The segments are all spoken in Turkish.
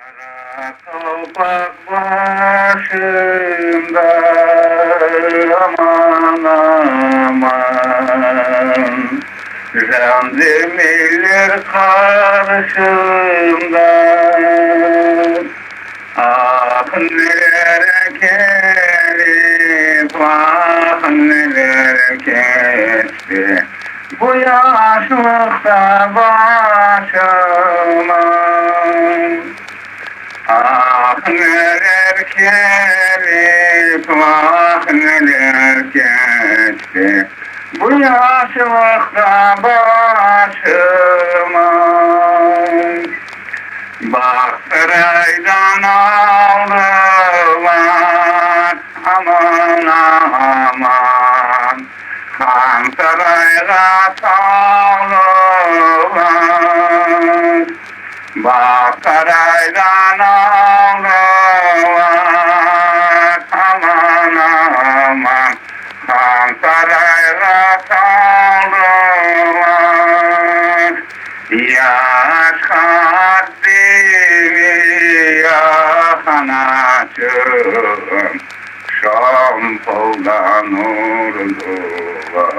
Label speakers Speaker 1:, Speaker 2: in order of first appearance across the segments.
Speaker 1: Kara topak başında aman aman, Zandemilir karşımda. Ah neler gelip ah neler geçti bu yaşlıkta başıma. Ah neler gelip ah neler geçti bu yaşlıkta başıma. Bak saraydan aldılar aman aman, Han sarayga saldılar. Bak saraydan aldılar aman aman, Han sarayga saldılar. Yaş haddimi yakanacım, şampoldan urdular.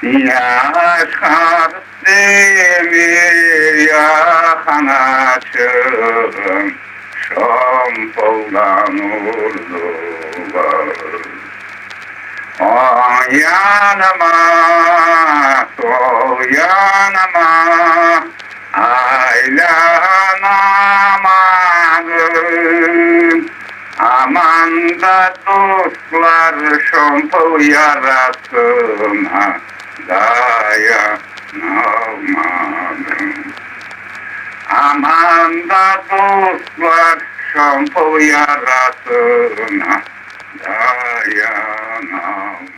Speaker 1: Yaş haddimi yakanacım, şampoldan urdular. O yanıma, sol yanıma aylanamadım. Aman da dostlar şampol yarasına dayanamadım. Aman da dostlar şampol yarasına dayanamadım.